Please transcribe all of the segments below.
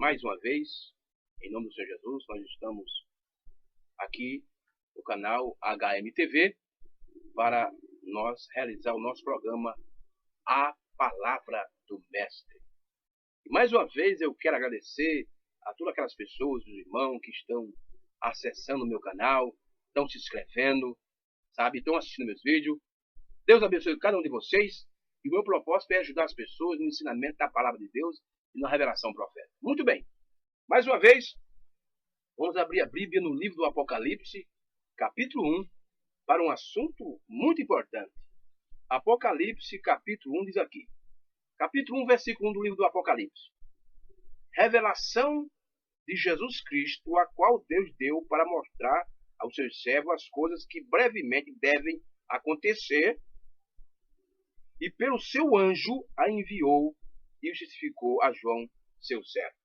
mais uma vez, em nome do Senhor Jesus, nós estamos aqui no canal HMTV para nós realizar o nosso programa A Palavra do Mestre. E mais uma vez eu quero agradecer a todas aquelas pessoas, os irmãos que estão acessando o meu canal, estão se inscrevendo, estão assistindo meus vídeos. Deus abençoe cada um de vocês. E o meu propósito é ajudar as pessoas no ensinamento da palavra de Deus e na revelação profética. Muito bem. Mais uma vez, vamos abrir a Bíblia no livro do Apocalipse, capítulo 1, para um assunto muito importante. Apocalipse, capítulo 1, diz aqui. Capítulo 1, versículo 1 do livro do Apocalipse. Revelação de Jesus Cristo, a qual Deus deu para mostrar aos seus servos as coisas que brevemente devem acontecer, e pelo seu anjo a enviou e justificou a João, seu servo.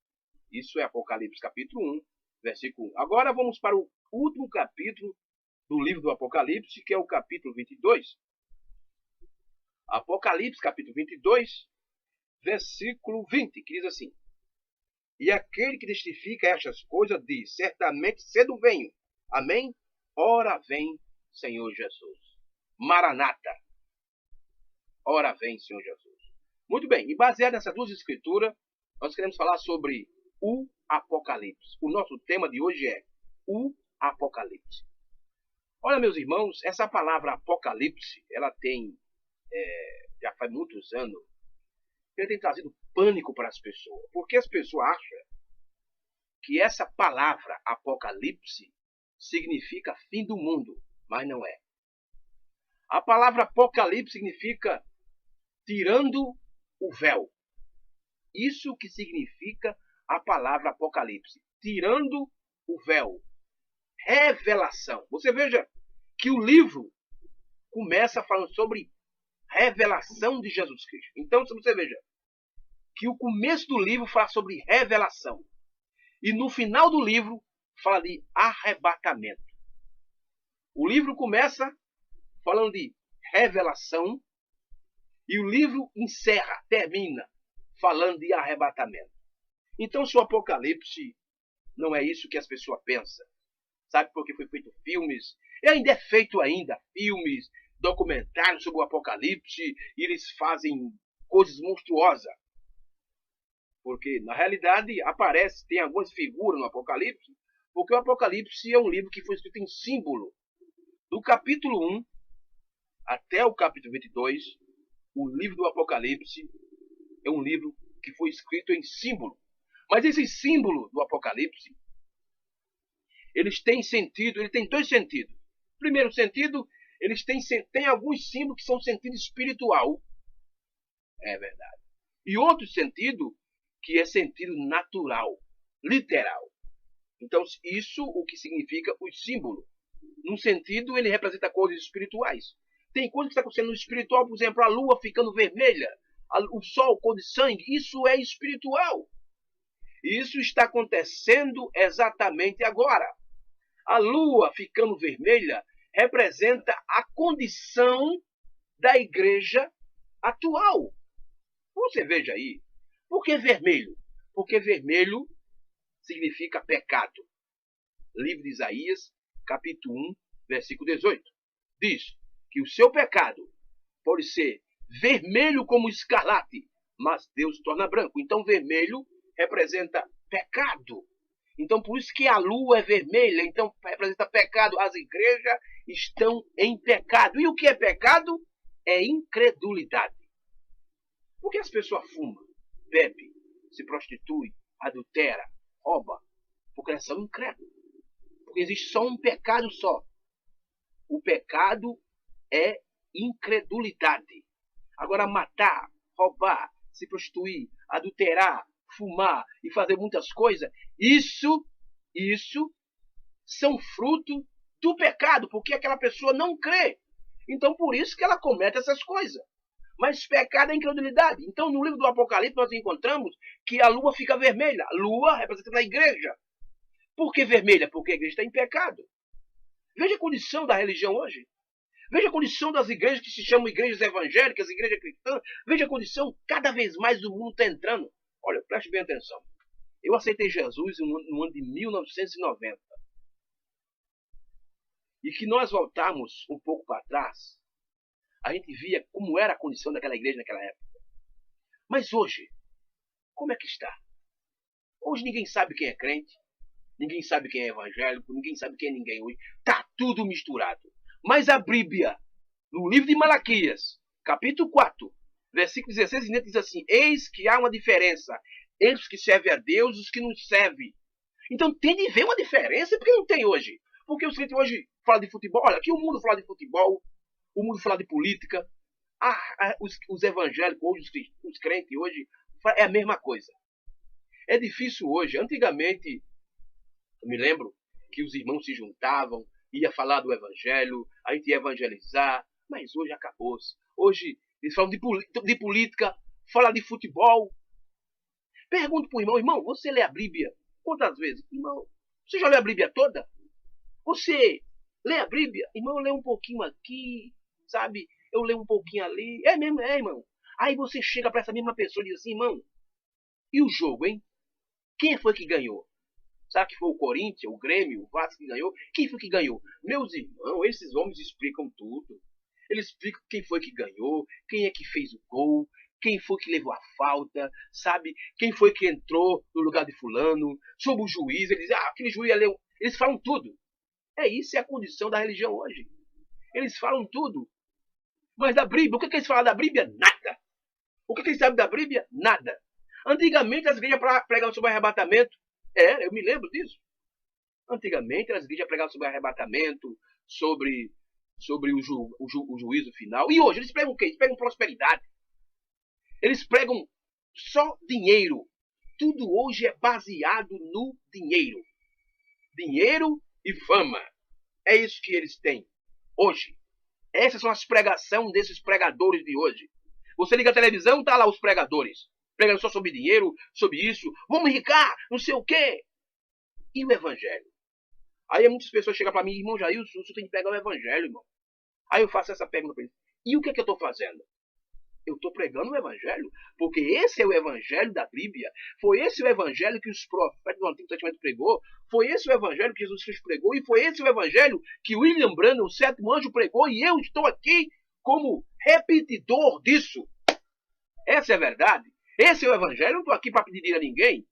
Isso é Apocalipse capítulo 1, versículo 1. Agora vamos para o último capítulo do livro do Apocalipse, que é o capítulo 22. Apocalipse capítulo 22, versículo 20, que diz assim: E aquele que testifica estas coisas diz, certamente cedo venho. Amém? Ora vem, Senhor Jesus. Maranata. Ora vem, Senhor Jesus. Muito bem, e baseado nessas duas escrituras, nós queremos falar sobre o Apocalipse. O nosso tema de hoje é o Apocalipse. Olha, meus irmãos, essa palavra Apocalipse, ela tem, já faz muitos anos, ela tem trazido pânico para as pessoas. Porque as pessoas acham que essa palavra Apocalipse significa fim do mundo, mas não é. A palavra Apocalipse significa tirando o véu. Isso que significa a palavra Apocalipse. Tirando o véu. Revelação. Você veja que o livro começa falando sobre revelação de Jesus Cristo. Então, você veja que o começo do livro fala sobre revelação. E no final do livro fala de arrebatamento. O livro começa falando de revelação. E o livro encerra, termina, falando de arrebatamento. Então, se o Apocalipse não é isso que as pessoas pensam, sabe, porque foi feito filmes, e ainda é feito filmes, documentários sobre o Apocalipse, e eles fazem coisas monstruosas. Porque, na realidade, tem algumas figuras no Apocalipse, porque o Apocalipse é um livro que foi escrito em símbolo. Do capítulo 1 até o capítulo 22, o livro do Apocalipse é um livro que foi escrito em símbolo. Mas esse símbolo do Apocalipse, eles têm sentido, ele tem dois sentidos. Primeiro sentido, eles têm alguns símbolos que são sentido espiritual. É verdade. E outro sentido, que é sentido natural, literal. Então, isso o que significa o símbolo. Num sentido, ele representa coisas espirituais. Tem coisa que está acontecendo no espiritual, por exemplo, a lua ficando vermelha, o sol cor de sangue, isso é espiritual. Isso está acontecendo exatamente agora. A lua ficando vermelha representa a condição da igreja atual. Você veja aí. Por que vermelho? Porque vermelho significa pecado. Livro de Isaías, capítulo 1, versículo 18. Diz que o seu pecado pode ser vermelho como escarlate, mas Deus torna branco. Então, vermelho representa pecado. Então, por isso que a lua é vermelha, então representa pecado. As igrejas estão em pecado. E o que é pecado? É incredulidade. Por que as pessoas fumam, bebem, se prostituem, adulteram, roubam? Porque elas são incrédulas. Porque existe só um pecado só. O pecado é incredulidade. Agora, matar, roubar, se prostituir, adulterar, fumar e fazer muitas coisas, isso são fruto do pecado, porque aquela pessoa não crê. Então, por isso que ela comete essas coisas. Mas pecado é incredulidade. Então, no livro do Apocalipse, nós encontramos que a lua fica vermelha. A lua representa a igreja. Por que vermelha? Porque a igreja está em pecado. Veja a condição da religião hoje. Veja a condição das igrejas que se chamam igrejas evangélicas, igrejas cristãs. Veja a condição, cada vez mais o mundo está entrando. Olha, preste bem atenção. Eu aceitei Jesus no ano de 1990. E que nós voltarmos um pouco para trás, a gente via como era a condição daquela igreja naquela época. Mas hoje, como é que está? Hoje ninguém sabe quem é crente, ninguém sabe quem é evangélico, ninguém sabe quem é ninguém hoje. Está tudo misturado. Mas a Bíblia, no livro de Malaquias, capítulo 4, versículo 16 e 17, diz assim: eis que há uma diferença entre os que servem a Deus e os que não servem. Então tem de ver uma diferença, porque não tem hoje. Porque os crentes hoje falam de futebol. Olha, aqui o mundo fala de futebol, o mundo fala de política. Os evangélicos hoje, os crentes hoje, é a mesma coisa. É difícil hoje. Antigamente, eu me lembro que os irmãos se juntavam, ia falar do evangelho, a gente ia evangelizar, mas hoje acabou-se. Hoje eles falam de política, falam de futebol. Pergunto para o irmão, você lê a Bíblia quantas vezes? Irmão, você já lê a Bíblia toda? Você lê a Bíblia? Irmão, eu leio um pouquinho aqui, sabe? Eu leio um pouquinho ali. É mesmo, irmão. Aí você chega para essa mesma pessoa e diz assim: irmão, e o jogo, hein? Quem foi que ganhou? Sabe que foi o Corinthians, o Grêmio, o Vasco que ganhou? Quem foi que ganhou? Meus irmãos, esses homens explicam tudo. Eles explicam quem foi que ganhou, quem é que fez o gol, quem foi que levou a falta, sabe? Quem foi que entrou no lugar de fulano, sobre o juiz. Eles dizem, aquele juiz ali. Eles falam tudo. Isso é a condição da religião hoje. Eles falam tudo. Mas da Bíblia, o que eles falam da Bíblia? Nada. O que eles sabem da Bíblia? Nada. Antigamente as igrejas pregavam sobre arrebatamento. Eu me lembro disso. Antigamente as igrejas pregavam sobre arrebatamento, sobre o juízo final. E hoje eles pregam o quê? Eles pregam prosperidade. Eles pregam só dinheiro. Tudo hoje é baseado no dinheiro. Dinheiro e fama. É isso que eles têm hoje. Essas são as pregações desses pregadores de hoje. Você liga a televisão, tá lá os pregadores. Pregando só sobre dinheiro, sobre isso. Vamos ricar, não sei o quê. E o evangelho? Aí muitas pessoas chegam para mim, irmão Jailson, você tem que pegar o evangelho, irmão. Aí eu faço essa pergunta para eles. E o que é que eu estou fazendo? Eu estou pregando o evangelho, porque esse é o evangelho da Bíblia. Foi esse o evangelho que os profetas do Antigo Testamento pregou. Foi esse o evangelho que Jesus Cristo pregou. E foi esse o evangelho que William Branham, o sétimo anjo, pregou. E eu estou aqui como repetidor disso. Essa é a verdade. Esse é o evangelho. Eu não estou aqui para pedir a ninguém,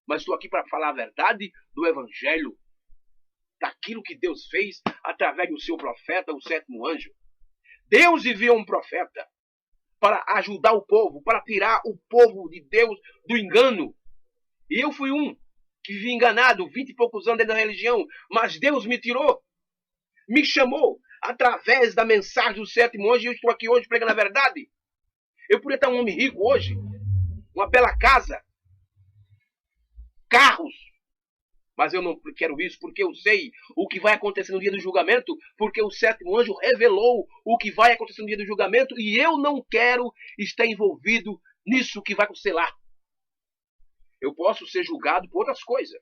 mas estou aqui para falar a verdade do evangelho. Daquilo que Deus fez através do seu profeta, o sétimo anjo. Deus enviou um profeta para ajudar o povo, para tirar o povo de Deus do engano. E eu fui um que vivi enganado 20 e poucos anos dentro da religião, mas Deus me tirou, me chamou através da mensagem do sétimo anjo, e eu estou aqui hoje pregando a verdade. Eu poderia estar um homem rico hoje, uma bela casa, carros, mas eu não quero isso porque eu sei o que vai acontecer no dia do julgamento, porque o sétimo anjo revelou o que vai acontecer no dia do julgamento e eu não quero estar envolvido nisso que vai acontecer lá. Eu posso ser julgado por outras coisas,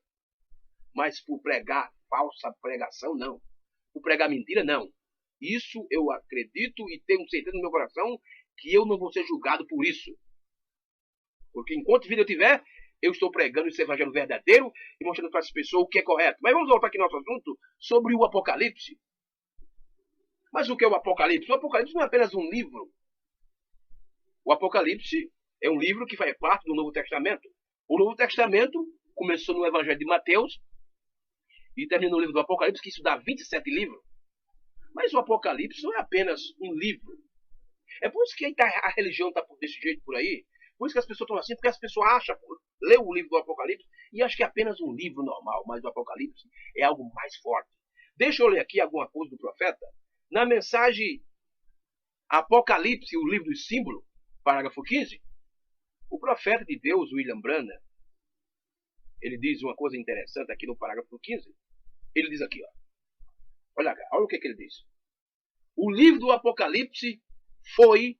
mas por pregar falsa pregação, não. Por pregar mentira, não. Isso eu acredito e tenho certeza no meu coração que eu não vou ser julgado por isso. Porque enquanto vida eu tiver, eu estou pregando esse evangelho verdadeiro e mostrando para as pessoas o que é correto. Mas vamos voltar aqui no nosso assunto sobre o Apocalipse. Mas o que é o Apocalipse? O Apocalipse não é apenas um livro. O Apocalipse é um livro que faz parte do Novo Testamento. O Novo Testamento começou no Evangelho de Mateus e terminou no livro do Apocalipse, que isso dá 27 livros. Mas o Apocalipse não é apenas um livro. É por isso que a religião está desse jeito por aí. Por isso que as pessoas estão assim, porque as pessoas acham, lê o livro do Apocalipse e acham que é apenas um livro normal, mas o Apocalipse é algo mais forte. Deixa eu ler aqui alguma coisa do profeta. Na mensagem Apocalipse, o livro do símbolo, parágrafo 15, o profeta de Deus, William Branham, ele diz uma coisa interessante aqui no parágrafo 15. Ele diz aqui, olha o que ele diz. O livro do Apocalipse foi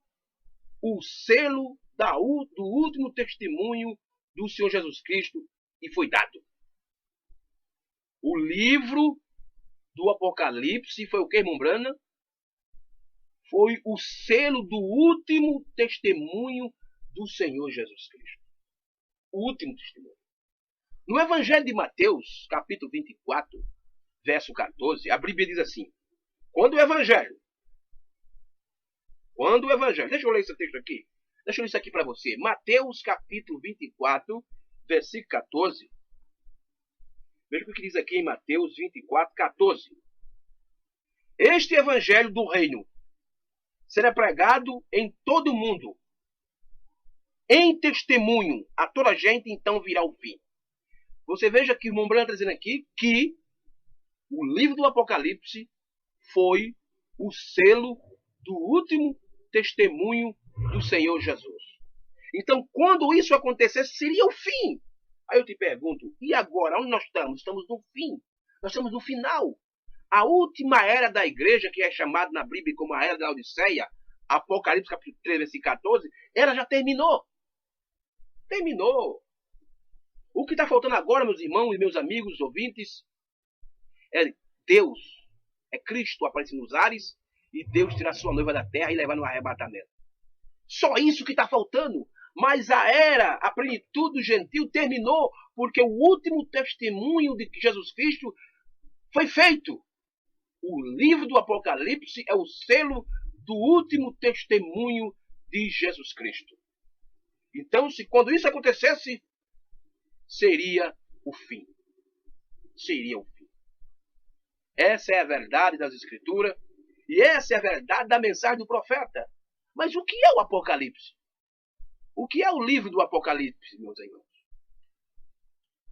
o selo do último testemunho do Senhor Jesus Cristo e foi dado. O livro do Apocalipse foi o que, irmão Branham? Foi o selo do último testemunho do Senhor Jesus Cristo. O último testemunho. No Evangelho de Mateus, capítulo 24, verso 14, a Bíblia diz assim: Quando o Evangelho, deixa eu ler esse texto aqui, deixa eu ler isso aqui para você. Mateus, capítulo 24, versículo 14. Veja o que diz aqui em Mateus 24, 14. Este Evangelho do Reino será pregado em todo o mundo, em testemunho a toda a gente, então virá o fim. Você veja que o irmão Branco está dizendo aqui que o livro do Apocalipse foi o selo do último testemunho do Senhor Jesus. Então, quando isso acontecesse, seria o fim. Aí eu te pergunto, e agora? Onde nós estamos? Estamos no fim. Nós estamos no final. A última era da igreja, que é chamada na Bíblia como a era da Odisseia, Apocalipse capítulo 3, versículo 14, ela já terminou. Terminou. O que está faltando agora, meus irmãos e meus amigos, ouvintes, é Deus, é Cristo aparecer nos ares e Deus tirar sua noiva da terra e levar no arrebatamento. Só isso que está faltando. Mas a plenitude do gentil terminou, porque o último testemunho de Jesus Cristo foi feito. O livro do Apocalipse é o selo do último testemunho de Jesus Cristo. Então, quando isso acontecesse, seria o fim. Seria o fim. Essa é a verdade das Escrituras e essa é a verdade da mensagem do profeta. Mas o que é o Apocalipse? O que é o livro do Apocalipse, meus irmãos?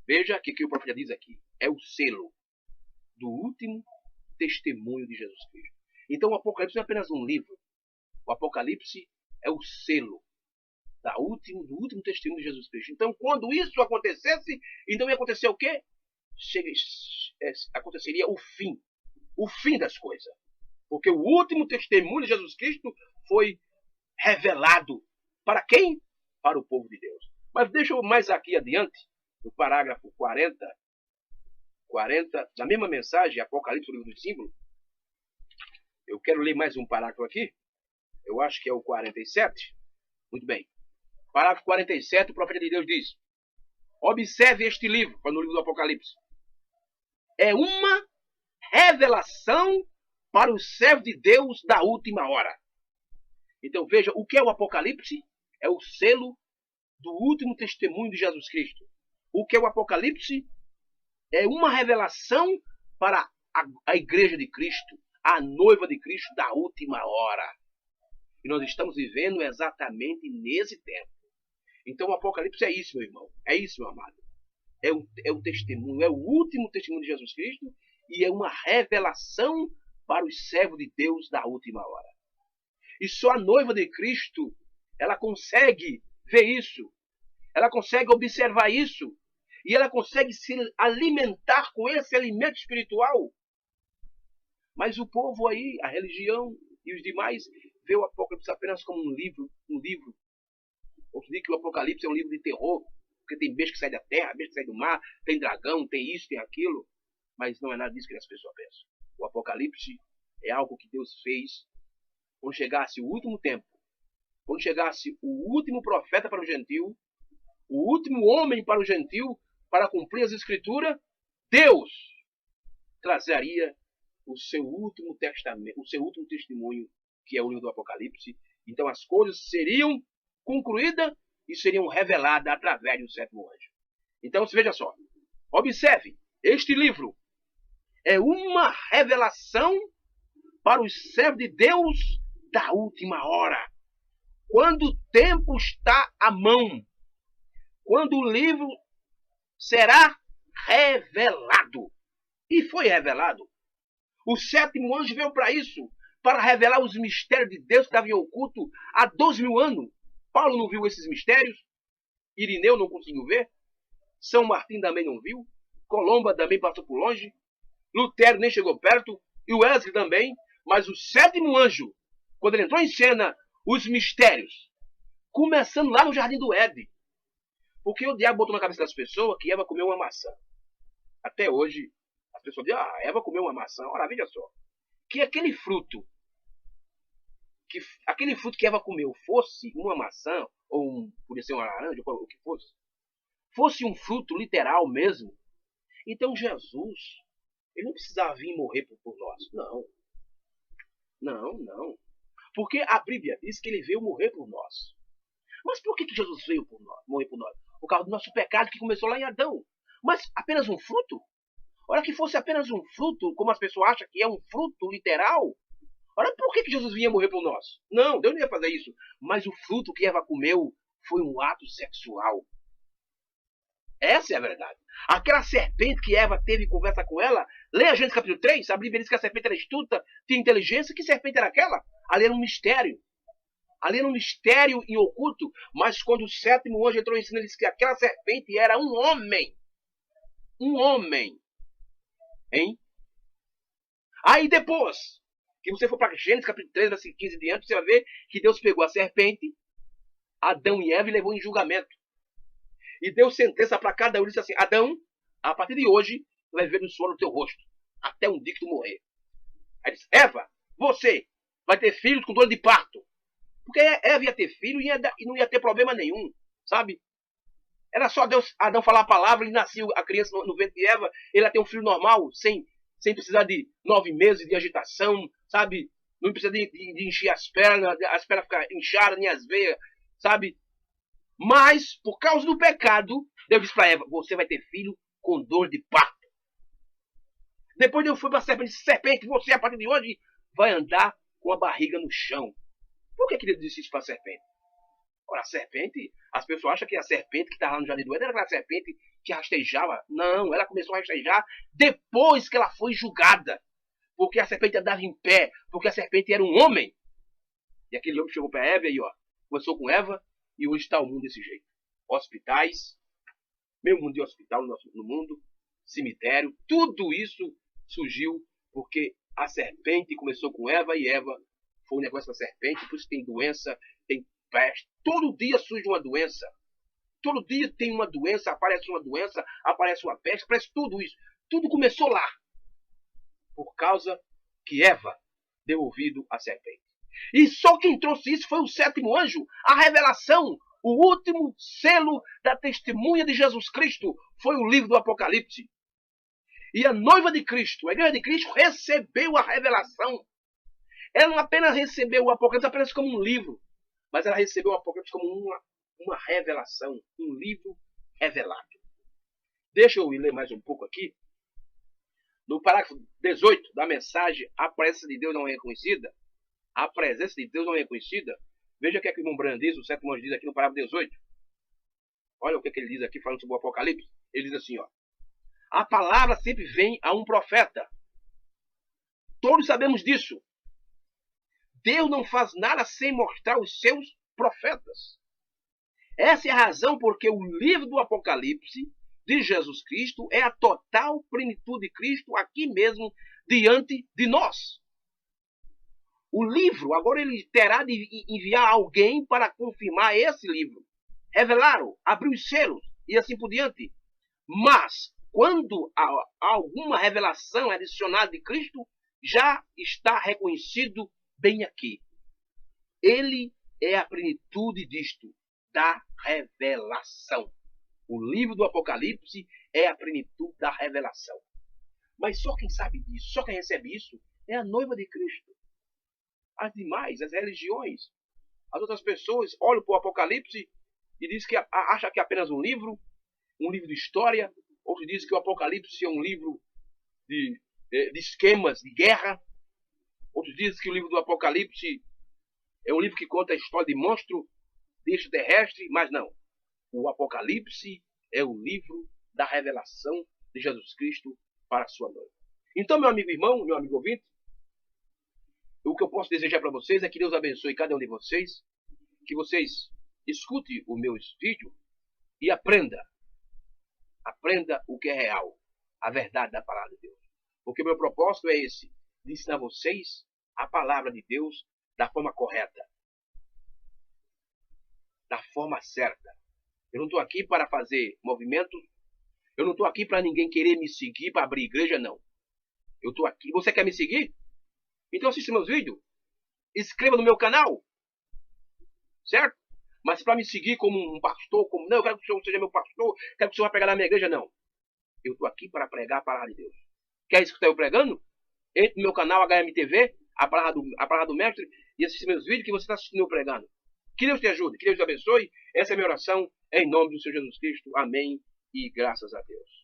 Veja o que o profeta diz aqui. É o selo do último testemunho de Jesus Cristo. Então o Apocalipse não é apenas um livro. O Apocalipse é o selo do último testemunho de Jesus Cristo. Então, quando isso acontecesse, então ia acontecer o quê? Aconteceria o fim das coisas. Porque o último testemunho de Jesus Cristo foi revelado para quem? Para o povo de Deus. Mas deixa eu mais aqui adiante, no parágrafo 40, da mesma mensagem, Apocalipse, o livro do símbolo. Eu quero ler mais um parágrafo aqui. Eu acho que é o 47. Muito bem. Parágrafo 47, o profeta de Deus diz: observe este livro, no livro do Apocalipse. É uma revelação para os servos de Deus da última hora. Então veja, o que é o Apocalipse? É o selo do último testemunho de Jesus Cristo. O que é o Apocalipse? É uma revelação para a igreja de Cristo, a noiva de Cristo da última hora. E nós estamos vivendo exatamente nesse tempo. Então o Apocalipse é isso, meu irmão. É isso, meu amado. É o testemunho, é o último testemunho de Jesus Cristo e é uma revelação para os servos de Deus da última hora. E só a noiva de Cristo, ela consegue ver isso. Ela consegue observar isso. E ela consegue se alimentar com esse alimento espiritual. Mas o povo aí, a religião e os demais, vê o Apocalipse apenas como um livro. Outros dizem que o Apocalipse é um livro de terror, porque tem besta que sai da terra, besta que sai do mar, tem dragão, tem isso, tem aquilo. Mas não é nada disso que as pessoas pensam. O Apocalipse é algo que Deus fez quando chegasse o último tempo, quando chegasse o último profeta para o gentil, o último homem para o gentil, para cumprir as Escrituras, Deus trazeria o seu último testamento, o seu último testemunho, que é o livro do Apocalipse. Então as coisas seriam concluídas e seriam reveladas através do sétimo anjo. Então, veja só, observe, este livro é uma revelação para os servos de Deus da última hora. Quando o tempo está à mão, quando o livro será revelado. E foi revelado. O sétimo anjo veio para isso, para revelar os mistérios de Deus que estavam em oculto há 2000 anos. Paulo não viu esses mistérios, Irineu não conseguiu ver, São Martim também não viu, Colomba também passou por longe, Lutero nem chegou perto, e Wesley também, mas o sétimo anjo, quando ele entrou em cena, os mistérios, começando lá no Jardim do Éden. Porque o diabo botou na cabeça das pessoas que Eva comeu uma maçã. Até hoje, as pessoas dizem, Eva comeu uma maçã. Ora, veja só, que aquele fruto que Eva comeu fosse uma maçã, ou podia ser uma laranja, ou o que fosse, fosse um fruto literal mesmo, então Jesus, ele não precisava vir morrer por nós. Não, não, não. Porque a Bíblia diz que ele veio morrer por nós. Mas por que Jesus veio por nós, morrer por nós? Por causa do nosso pecado que começou lá em Adão. Mas apenas um fruto? Ora, que fosse apenas um fruto, como as pessoas acham que é um fruto literal. Ora, por que Jesus vinha morrer por nós? Não, Deus não ia fazer isso. Mas o fruto que Eva comeu foi um ato sexual. Essa é a verdade. Aquela serpente que Eva teve conversa com ela, leia Gênesis capítulo 3, a Bíblia diz que a serpente era astuta, tinha inteligência. Que serpente era aquela? Ali era um mistério. Ali era um mistério em oculto, mas quando o sétimo anjo entrou em cena, ele disse que aquela serpente era um homem. Um homem. Hein? Aí depois, que você for para Gênesis capítulo 3, versículo 15 e diante, você vai ver que Deus pegou a serpente, Adão e Eva, e levou em julgamento. E deu sentença para cada um e disse assim: Adão, a partir de hoje, tu vai viver no suor do teu rosto, até um dia que tu morrer. Aí disse: Eva, você vai ter filhos com dor de parto. Porque Eva ia ter filho e não ia ter problema nenhum, sabe? Era só Adão falar a palavra, ele nasceu a criança no ventre de Eva, ele ia ter um filho normal, sem precisar de 9 meses de agitação, sabe? Não precisa de encher as pernas ficar inchadas, nem as veias, sabe? Mas, por causa do pecado, Deus disse para Eva: você vai ter filho com dor de parto. Depois Deus foi para a serpente e disse: serpente, você a partir de hoje vai andar com a barriga no chão. Por que Deus disse isso para a serpente? Ora, a serpente, as pessoas acham que a serpente que estava lá no Jardim do Éden era aquela serpente que rastejava. Não, ela começou a rastejar depois que ela foi julgada. Porque a serpente andava em pé, porque a serpente era um homem. E aquele homem chegou para Eva e ó, começou com Eva, e hoje está o mundo desse jeito. Hospitais, meio mundo de hospital no mundo, cemitério, tudo isso surgiu porque a serpente começou com Eva e Eva foi um negócio da serpente, por isso tem doença, tem peste. Todo dia surge uma doença. Todo dia tem uma doença, aparece uma peste, aparece tudo isso. Tudo começou lá. Por causa que Eva deu ouvido à serpente. E só quem trouxe isso foi o sétimo anjo. A revelação, o último selo da testemunha de Jesus Cristo foi o livro do Apocalipse. E a noiva de Cristo, a igreja de Cristo, recebeu a revelação. Ela não apenas recebeu o Apocalipse apenas como um livro, mas ela recebeu o Apocalipse como uma revelação, um livro revelado. Deixa eu ler mais um pouco aqui. No parágrafo 18 da mensagem, a presença de Deus não é reconhecida. A presença de Deus não é reconhecida. Veja o que é que o irmão Branham diz, o sétimo anjo diz aqui no parágrafo 18. Olha o que é que ele diz aqui, falando sobre o Apocalipse. Ele diz assim, ó: a palavra sempre vem a um profeta. Todos sabemos disso. Deus não faz nada sem mostrar os seus profetas. Essa é a razão porque o livro do Apocalipse de Jesus Cristo é a total plenitude de Cristo aqui mesmo diante de nós. O livro, agora ele terá de enviar alguém para confirmar esse livro, revelá-lo, abrir os selos e assim por diante. Mas, quando há alguma revelação adicionada de Cristo, já está reconhecido bem aqui. Ele é a plenitude disto, da revelação. O livro do Apocalipse é a plenitude da revelação. Mas só quem sabe disso, só quem recebe isso, é a noiva de Cristo. As demais, as religiões, as outras pessoas olham para o Apocalipse e dizem que acham que é apenas um livro de história. Outros dizem que o Apocalipse é um livro de esquemas de guerra. Outros dizem que o livro do Apocalipse é um livro que conta a história de monstro, de extraterrestre, mas não. O Apocalipse é o livro da revelação de Jesus Cristo para a sua noiva. Então, meu amigo irmão, meu amigo ouvinte, o que eu posso desejar para vocês é que Deus abençoe cada um de vocês, que vocês escutem os meus vídeos e aprenda o que é real, a verdade da palavra de Deus. Porque o meu propósito é esse, de ensinar vocês a palavra de Deus da forma correta, da forma certa. Eu não estou aqui para fazer movimento, eu não estou aqui para ninguém querer me seguir, para abrir igreja, não. Eu estou aqui. Você quer me seguir? Então assista meus vídeos, inscreva no meu canal, certo? Mas para me seguir como um pastor, como não, eu quero que o senhor seja meu pastor, quero que o senhor vá pregar na minha igreja, não. Eu estou aqui para pregar a palavra de Deus. Quer escutar eu pregando? Entre no meu canal HMTV, a palavra do Mestre, e assista meus vídeos que você está assistindo eu pregando. Que Deus te ajude, que Deus te abençoe. Essa é a minha oração, em nome do Senhor Jesus Cristo. Amém e graças a Deus.